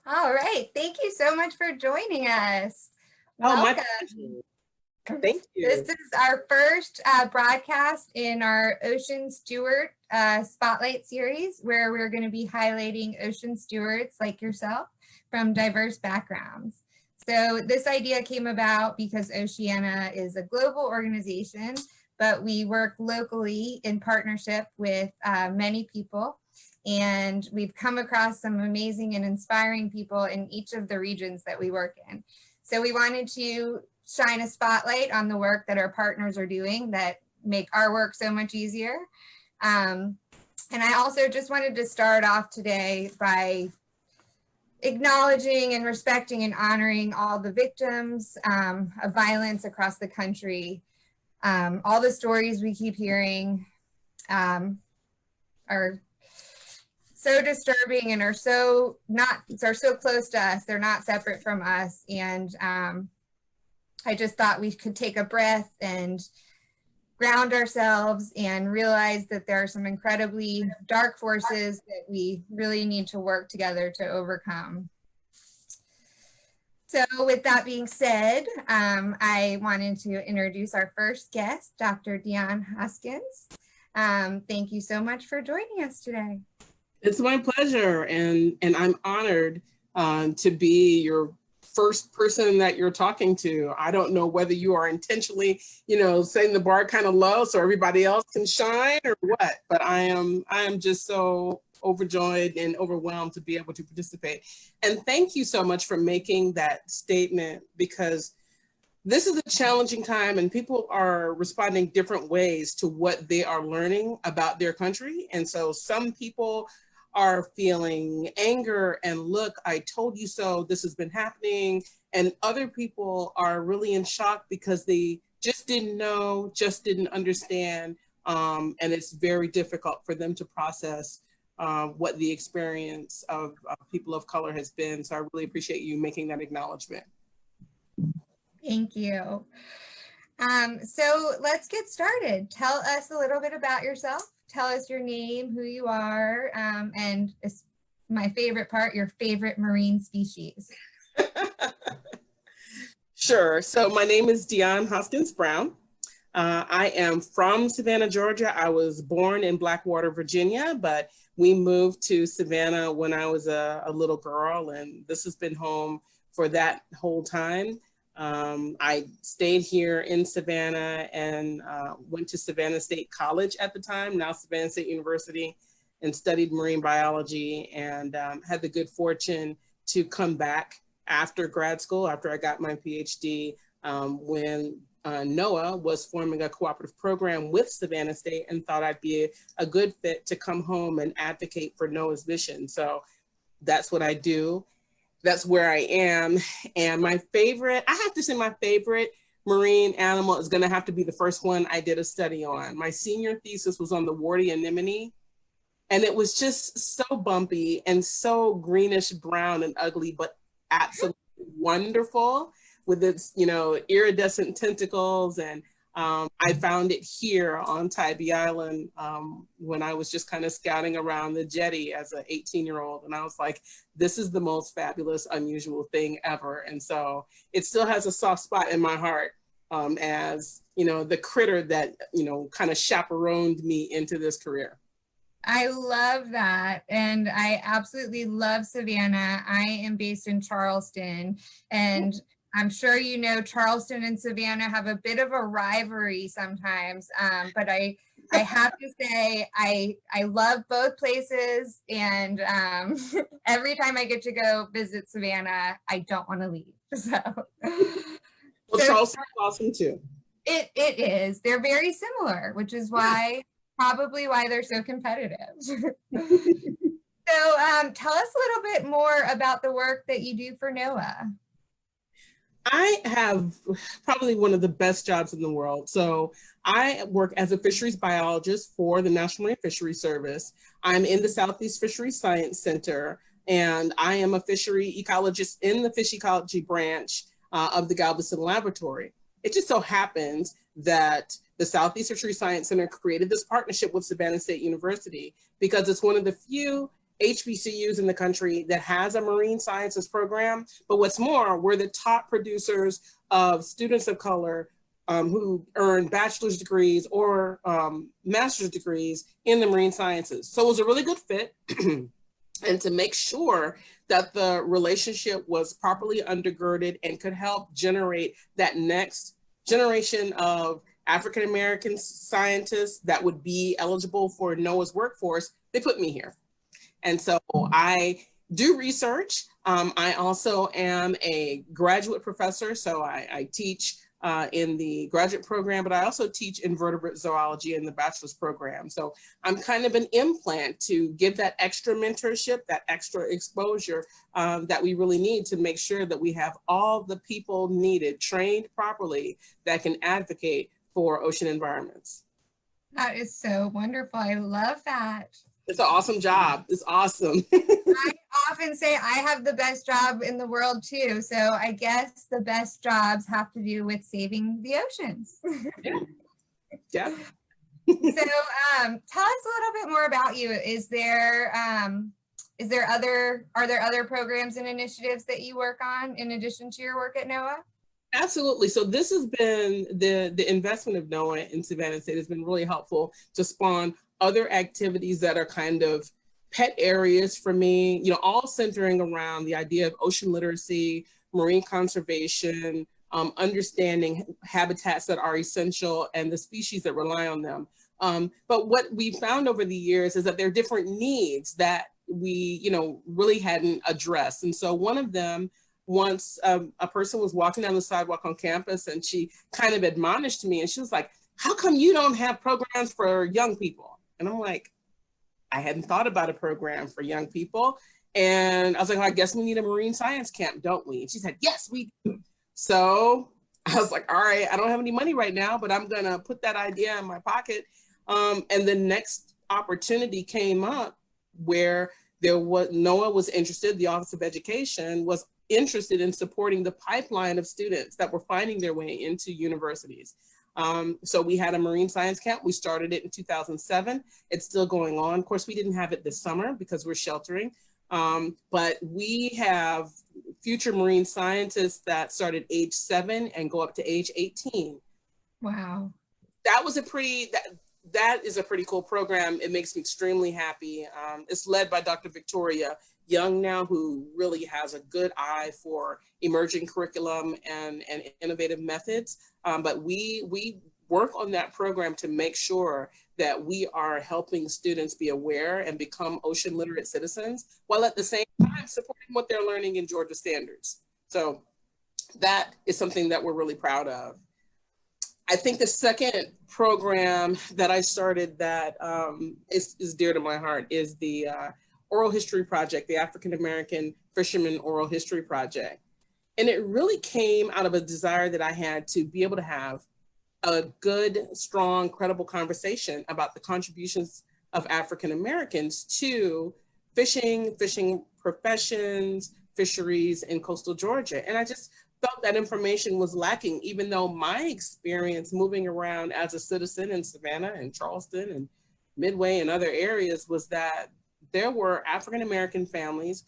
All right. Thank you so much for joining us. Oh, my Welcome. pleasure. Thank you. This is our first broadcast in our Ocean Steward Spotlight series, where we're going to be highlighting ocean stewards like yourself from diverse backgrounds. So this idea came about because Oceana is a global organization, but we work locally in partnership with many people. And we've come across some amazing and inspiring people in each of the regions that we work in. So we wanted to shine a spotlight on the work that our partners are doing that make our work so much easier. And I also just wanted to start off today by acknowledging and respecting and honoring all the victims of violence across the country. All the stories we keep hearing are so disturbing and are so close to us. They're not separate from us. And I just thought we could take a breath and ground ourselves and realize that there are some incredibly dark forces that we really need to work together to overcome. So with that being said, I wanted to introduce our first guest, Dr. Dionne Hoskins. Thank you so much for joining us today. It's my pleasure, and I'm honored to be your first person that you're talking to. I don't know whether you are intentionally, setting the bar kind of low so everybody else can shine or what, but I am just so overjoyed and overwhelmed to be able to participate. And thank you so much for making that statement, because this is a challenging time and people are responding different ways to what they are learning about their country. And so some people are feeling anger and look, I told you so, this has been happening. And other people are really in shock because they just didn't know, just didn't understand. And it's very difficult for them to process what the experience of people of color has been. So I really appreciate you making that acknowledgement. Thank you. So let's get started. Tell us a little bit about yourself. Tell us your name, who you are, and my favorite part, your favorite marine species. Sure. So my name is Dionne Hoskins-Brown. I am from Savannah, Georgia. I was born in Blackwater, Virginia, but we moved to Savannah when I was a little girl, and this has been home for that whole time. I stayed here in Savannah and went to Savannah State College at the time, now Savannah State University, and studied marine biology, and had the good fortune to come back after grad school, after I got my PhD, when NOAA was forming a cooperative program with Savannah State, and thought I'd be a good fit to come home and advocate for NOAA's mission. So that's what I do. That's where I am. And my favorite, I have to say my favorite marine animal is gonna have to be the first one I did a study on. My senior thesis was on the warty anemone. And it was just so bumpy and so greenish brown and ugly, but absolutely wonderful with its, iridescent tentacles. And I found it here on Tybee Island when I was just kind of scouting around the jetty as an 18-year-old. And I was like, this is the most fabulous, unusual thing ever. And so it still has a soft spot in my heart as, the critter that, kind of chaperoned me into this career. I love that. And I absolutely love Savannah. I am based in Charleston, and I'm sure Charleston and Savannah have a bit of a rivalry sometimes, but I have to say I love both places, and every time I get to go visit Savannah, I don't want to leave. So, Charleston is awesome too. It is. They're very similar, which is probably why they're so competitive. So tell us a little bit more about the work that you do for NOAA. I have probably one of the best jobs in the world. So I work as a fisheries biologist for the National Marine Fisheries Service. I'm in the Southeast Fisheries Science Center, and I am a fishery ecologist in the fish ecology branch of the Galveston Laboratory. It just so happens that the Southeast Fisheries Science Center created this partnership with Savannah State University because it's one of the few HBCUs in the country that has a marine sciences program. But what's more, we're the top producers of students of color who earn bachelor's degrees or master's degrees in the marine sciences. So it was a really good fit. And to make sure that the relationship was properly undergirded and could help generate that next generation of African-American scientists that would be eligible for NOAA's workforce, they put me here. And so I do research. I also am a graduate professor, so I teach in the graduate program, but I also teach invertebrate zoology in the bachelor's program. So I'm kind of an implant to give that extra mentorship, that extra exposure that we really need to make sure that we have all the people needed, trained properly, that can advocate for ocean environments. That is so wonderful. I love that. It's an awesome job. It's awesome. I often say I have the best job in the world too. So I guess the best jobs have to do with saving the oceans. Yeah. So tell us a little bit more about you. Are there other programs and initiatives that you work on in addition to your work at NOAA? Absolutely. So this has been the investment of NOAA in Savannah State has been really helpful to spawn other activities that are kind of pet areas for me, you know, all centering around the idea of ocean literacy, marine conservation, understanding habitats that are essential and the species that rely on them. But what we found over the years is that there are different needs that we, you know, really hadn't addressed. And so one of them, once a person was walking down the sidewalk on campus and she kind of admonished me and she was like, how come you don't have programs for young people? And I'm like, I hadn't thought about a program for young people. And I was like, well, I guess we need a marine science camp, don't we? And she said, yes, we do. So I was like, all right, I don't have any money right now, but I'm gonna put that idea in my pocket. And the next opportunity came up where NOAA was interested, the Office of Education was interested in supporting the pipeline of students that were finding their way into universities. So we had a marine science camp. We started it in 2007. It's still going on. Of course, we didn't have it this summer because we're sheltering, but we have future marine scientists that started age 7 and go up to age 18. Wow. That was that is a pretty cool program. It makes me extremely happy. It's led by Dr. Victoria Young now, who really has a good eye for emerging curriculum and innovative methods. But we work on that program to make sure that we are helping students be aware and become ocean literate citizens, while at the same time supporting what they're learning in Georgia standards. So that is something that we're really proud of. I think the second program that I started that is dear to my heart is the Oral History Project, the African American Fisherman Oral History Project. And it really came out of a desire that I had to be able to have a good, strong, credible conversation about the contributions of African Americans to fishing professions, fisheries in coastal Georgia. And I just felt that information was lacking, even though my experience moving around as a citizen in Savannah and Charleston and Midway and other areas was that there were African American families,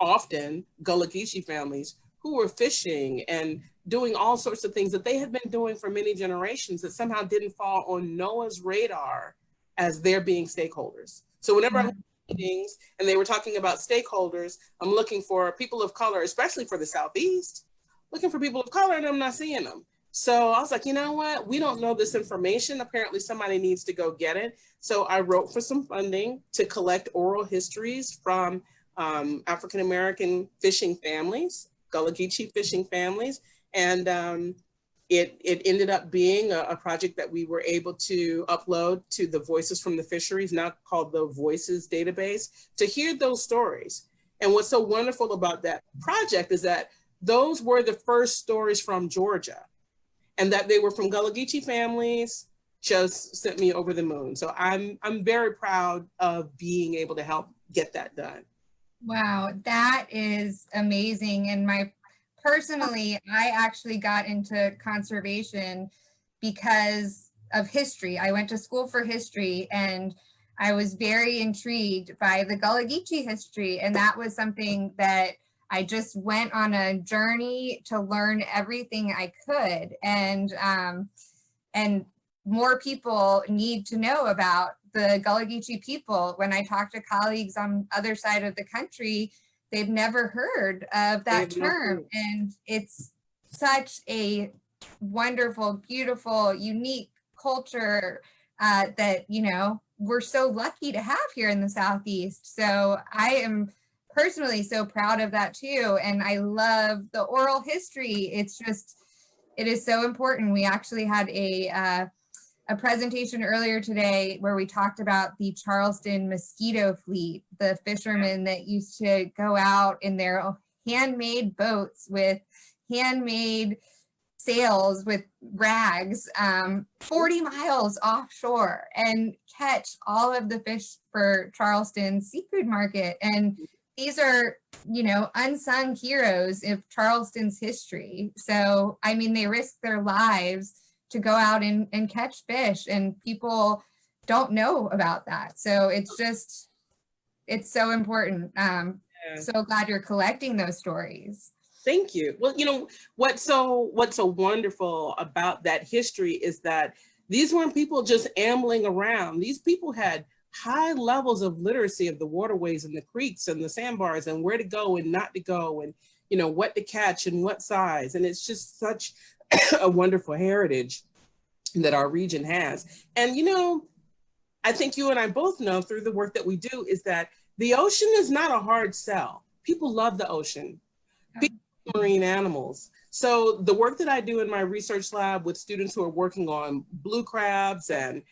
often Gullah Geechee families, who were fishing and doing all sorts of things that they had been doing for many generations that somehow didn't fall on NOAA's radar as their being stakeholders. So whenever I'm in meetings and they were talking about stakeholders, I'm looking for people of color, especially for the Southeast, looking for people of color, and I'm not seeing them. So I was like, you know what? We don't know this information. Apparently somebody needs to go get it. So I wrote for some funding to collect oral histories from African-American fishing families, Gullah Geechee fishing families. And it ended up being a project that we were able to upload to the Voices from the Fisheries, now called the Voices database, to hear those stories. And what's so wonderful about that project is that those were the first stories from Georgia, and that they were from Gullah Geechee families just sent me over the moon. So I'm very proud of being able to help get that done. Wow, that is amazing. And personally, I actually got into conservation because of history. I went to school for history, and I was very intrigued by the Gullah Geechee history, and that was something that I just went on a journey to learn everything I could, and more people need to know about the Gullah Geechee people. When I talk to colleagues on the other side of the country, they've never heard of that term, and it's such a wonderful, beautiful, unique culture that, you know, we're so lucky to have here in the Southeast. So I am personally so proud of that too. And I love the oral history. It's just, it is so important. We actually had a presentation earlier today where we talked about the Charleston mosquito fleet, the fishermen that used to go out in their handmade boats with handmade sails with rags 40 miles offshore and catch all of the fish for Charleston's seafood market. And these are, you know, unsung heroes of Charleston's history. So, I mean, they risk their lives to go out and catch fish, and people don't know about that. So it's just, it's so important. So glad you're collecting those stories. Thank you. Well, you know, what's so wonderful about that history is that these weren't people just ambling around. These people had high levels of literacy of the waterways and the creeks and the sandbars and where to go and not to go, and, you know, what to catch and what size. And it's just such a wonderful heritage that our region has. And, you know, I think you and I both know through the work that we do is that the ocean is not a hard sell. People love the ocean. People love marine animals. So the work that I do in my research lab with students who are working on blue crabs and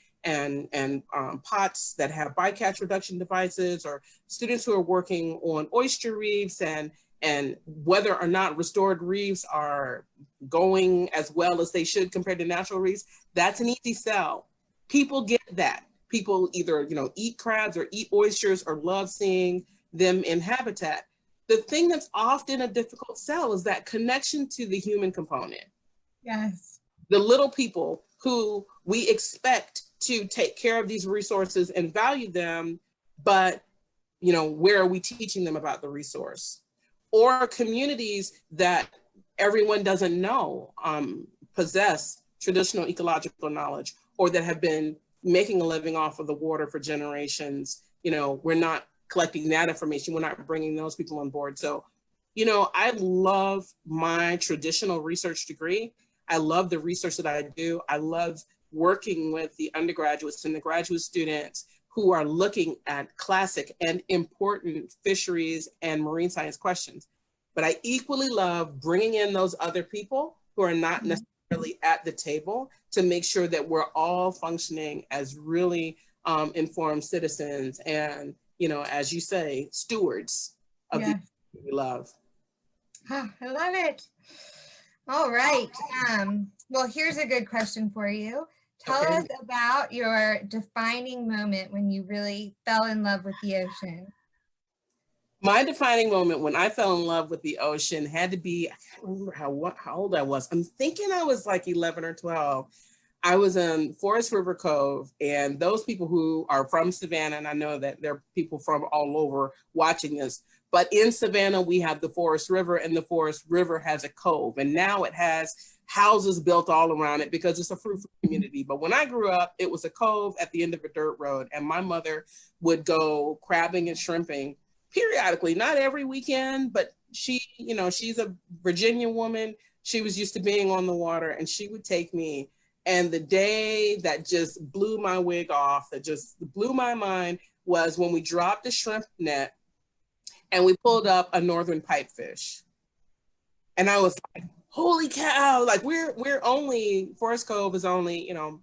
pots that have bycatch reduction devices, or students who are working on oyster reefs and whether or not restored reefs are going as well as they should compared to natural reefs, that's an easy sell. People get that. People either, you know, eat crabs or eat oysters or love seeing them in habitat. The thing that's often a difficult sell is that connection to the human component. Yes. The little people who we expect to take care of these resources and value them, but, you know, where are we teaching them about the resource? Or communities that everyone doesn't know possess traditional ecological knowledge, or that have been making a living off of the water for generations. You know, we're not collecting that information. We're not bringing those people on board. So, you know, I love my traditional research degree. I love the research that I do. I love working with the undergraduates and the graduate students who are looking at classic and important fisheries and marine science questions. But I equally love bringing in those other people who are not necessarily at the table to make sure that we're all functioning as really informed citizens and, you know, as you say, stewards of the we love. Oh, I love it. All right. Well, here's a good question for you. Tell us about your defining moment when you really fell in love with the ocean. My defining moment when I fell in love with the ocean had to be, I can't remember how old I was. I'm thinking I was like 11 or 12. I was in Forest River Cove, and those people who are from Savannah, and I know that there are people from all over watching this, but in Savannah, we have the Forest River, and the Forest River has a cove, and now it has houses built all around it because it's a fruitful community. But when I grew up, it was a cove at the end of a dirt road, and my mother would go crabbing and shrimping periodically, not every weekend, but she, you know, she's a Virginia woman. She was used to being on the water, and she would take me. And the day that just blew my wig off, that just blew my mind, was when we dropped a shrimp net and we pulled up a northern pipefish. And I was like, holy cow, like we're only, Forest Cove is only, you know,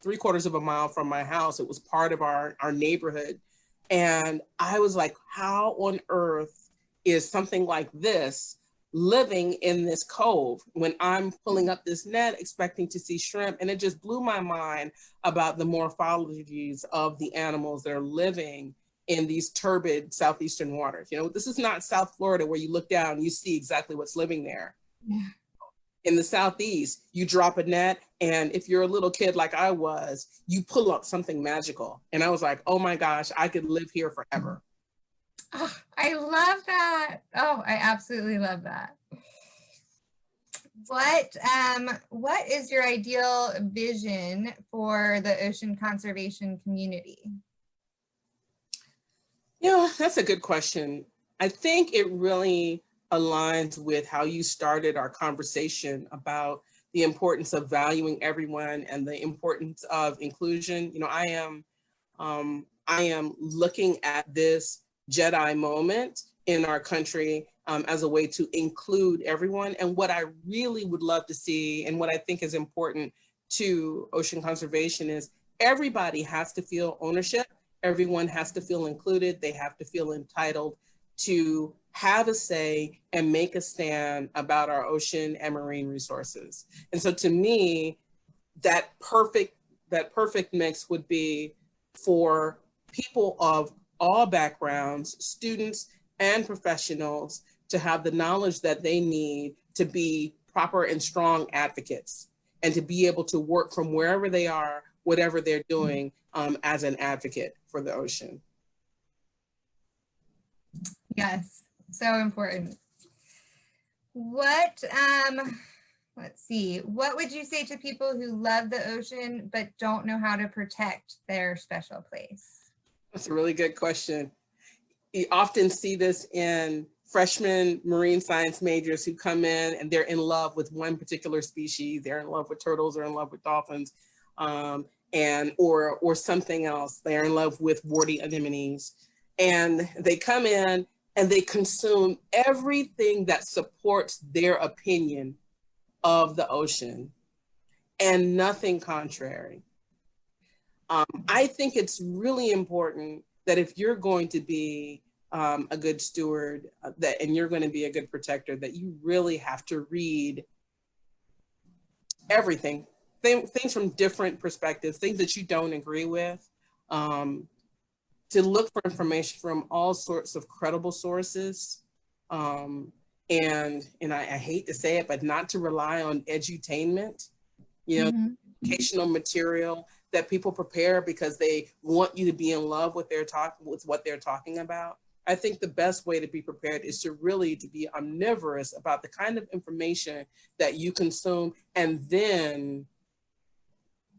3/4 of a mile from my house. It was part of our neighborhood. And I was like, how on earth is something like this living in this cove when I'm pulling up this net expecting to see shrimp? And it just blew my mind about the morphologies of the animals that are living in these turbid southeastern waters. You know, this is not South Florida where you look down and you see exactly what's living there. Yeah. In the Southeast, you drop a net, and if you're a little kid like I was, you pull up something magical. And I was like, oh my gosh, I could live here forever. Oh, I love that. Oh, I absolutely love that. What is your ideal vision for the ocean conservation community? Yeah, that's a good question. I think it really aligns with how you started our conversation about the importance of valuing everyone and the importance of inclusion. You know, I am looking at this Jedi moment in our country as a way to include everyone. And what I really would love to see, and what I think is important to ocean conservation, is everybody has to feel ownership. Everyone has to feel included. They have to feel entitled to have a say and make a stand about our ocean and marine resources. And so to me, that perfect mix would be for people of all backgrounds, students and professionals, to have the knowledge that they need to be proper and strong advocates, and to be able to work from wherever they are, whatever they're doing, as an advocate for the ocean. Yes, so important. What, let's see, what would you say to people who love the ocean but don't know how to protect their special place? That's a really good question. You often see this in freshman marine science majors who come in and they're in love with one particular species. They're in love with turtles, or in love with dolphins, or something else. They're in love with warty anemones. And they come in and they consume everything that supports their opinion of the ocean and nothing contrary. I think it's really important that if you're going to be a good steward, and you're going to be a good protector, that you really have to read everything, things from different perspectives, things that you don't agree with, to look for information from all sorts of credible sources. And I hate to say it, but not to rely on edutainment, you know, educational material that people prepare because they want you to be in love with what they're talking about. I think the best way to be prepared is to really be omnivorous about the kind of information that you consume, and then,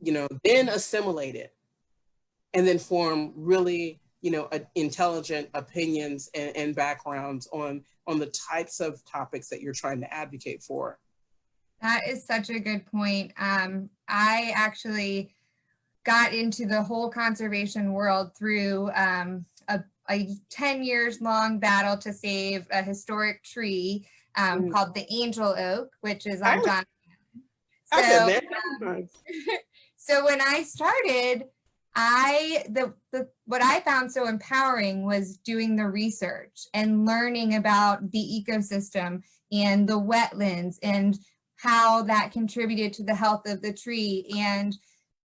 then assimilate it, and then form really, intelligent opinions and backgrounds on the types of topics that you're trying to advocate for. That is such a good point. I actually got into the whole conservation world through a 10 years long battle to save a historic tree called the Angel Oak, which is on John. So when I started, what I found so empowering was doing the research and learning about the ecosystem and the wetlands and how that contributed to the health of the tree. And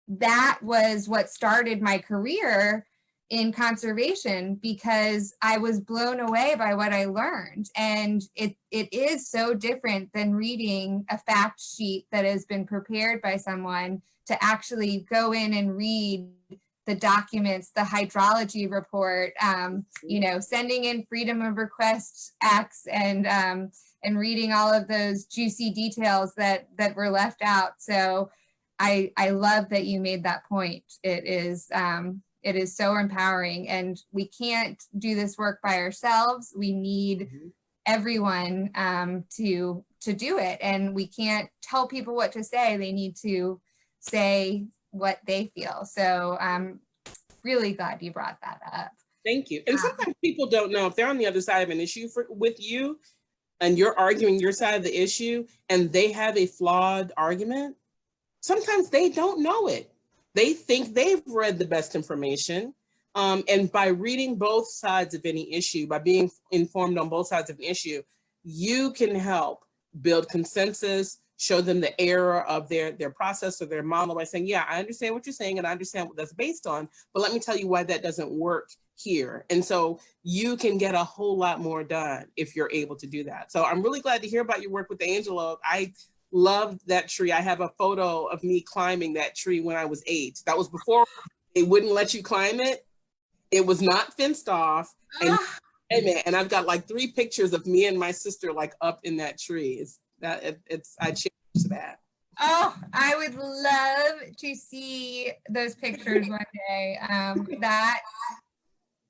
that was what started my career in conservation, because I was blown away by what I learned. And it is so different than reading a fact sheet that has been prepared by someone, to actually go in and read the documents, the hydrology report, sending in freedom of request acts, and reading all of those juicy details that were left out. So I love that you made that point. It is so empowering, and we can't do this work by ourselves. We need everyone to do it, and we can't tell people what to say. They need to say what they feel. So I'm really glad you brought that up. Thank you. And sometimes people don't know if they're on the other side of an issue with you, and you're arguing your side of the issue, and they have a flawed argument. Sometimes they don't know it. They think they've read the best information. And by reading both sides of any issue, by being informed on both sides of an issue, you can help build consensus, show them the error of their process or their model by saying, yeah, I understand what you're saying and I understand what that's based on, but let me tell you why that doesn't work here. And so you can get a whole lot more done if you're able to do that. So I'm really glad to hear about your work with the Angel Oak. I loved that tree. I have a photo of me climbing that tree when I was 8. That was before they wouldn't let you climb it. It was not fenced off. And I've got like 3 pictures of me and my sister like up in that tree. I cherish that. Oh, I would love to see those pictures one day. That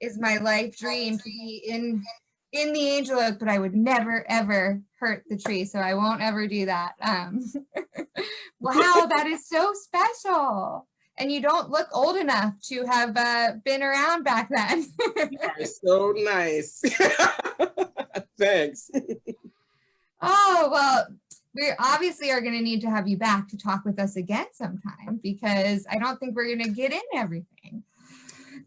is my life dream, to be in the angel oak, but I would never ever hurt the tree, so I won't ever do that. Wow, that is so special. And you don't look old enough to have been around back then. You are so nice. Thanks. Oh, well, we obviously are going to need to have you back to talk with us again sometime, because I don't think we're going to get into everything.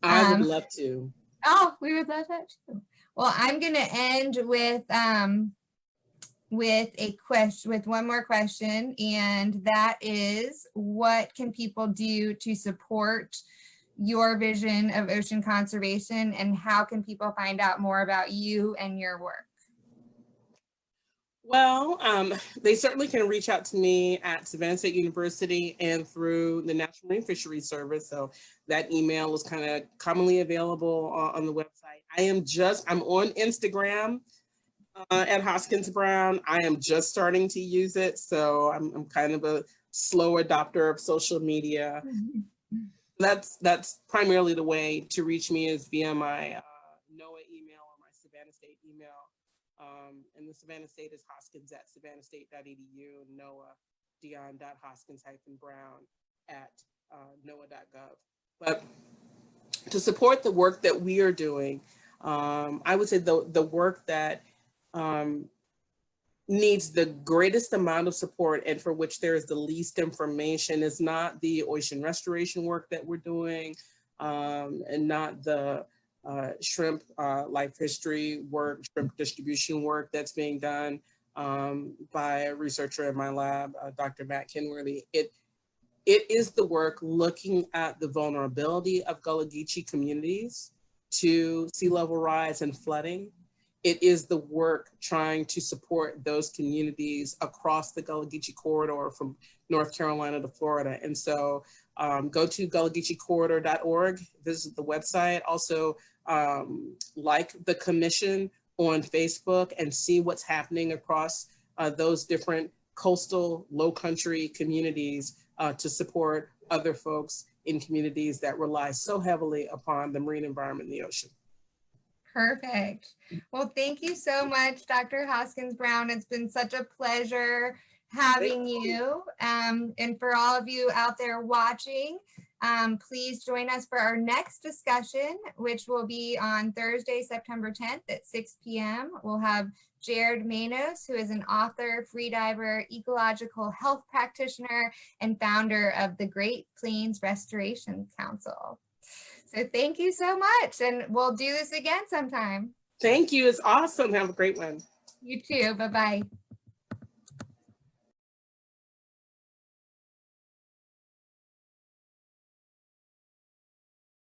I would love to. Oh, we would love that too. Well, I'm going to end with one more question, and that is, what can people do to support your vision of ocean conservation, and how can people find out more about you and your work? Well, they certainly can reach out to me at Savannah State University and through the National Marine Fisheries Service. So that email is kind of commonly available on the website. I'm on Instagram at HoskinsBrown. I am just starting to use it, so I'm kind of a slow adopter of social media. That's primarily the way to reach me, is via my NOAA email or my Savannah State email. And the Savannah State is Hoskins at savannahstate.edu, and NOAA, Dionne.Hoskins-Brown at NOAA.gov. But to support the work that we are doing, I would say the work that needs the greatest amount of support and for which there is the least information is not the ocean restoration work that we're doing, and not the shrimp life history work, shrimp distribution work that's being done by a researcher in my lab, Dr. Matt Kenworthy. It is the work looking at the vulnerability of Gullah Geechee communities to sea level rise and flooding. It is the work trying to support those communities across the Gullah Geechee corridor from North Carolina to Florida. And so go to gullahgeecheecorridor.org, visit the website. Also, like the commission on Facebook and see what's happening across those different coastal low country communities to support other folks in communities that rely so heavily upon the marine environment in the ocean. Perfect. Well, thank you so much, Dr. Hoskins-Brown. It's been such a pleasure having you. And for all of you out there watching, please join us for our next discussion, which will be on Thursday, September 10th at 6 p.m. We'll have Jared Manos, who is an author, freediver, ecological health practitioner, and founder of the Great Plains Restoration Council. So thank you so much, and we'll do this again sometime. Thank you. It's awesome. Have a great one. You too. Bye-bye.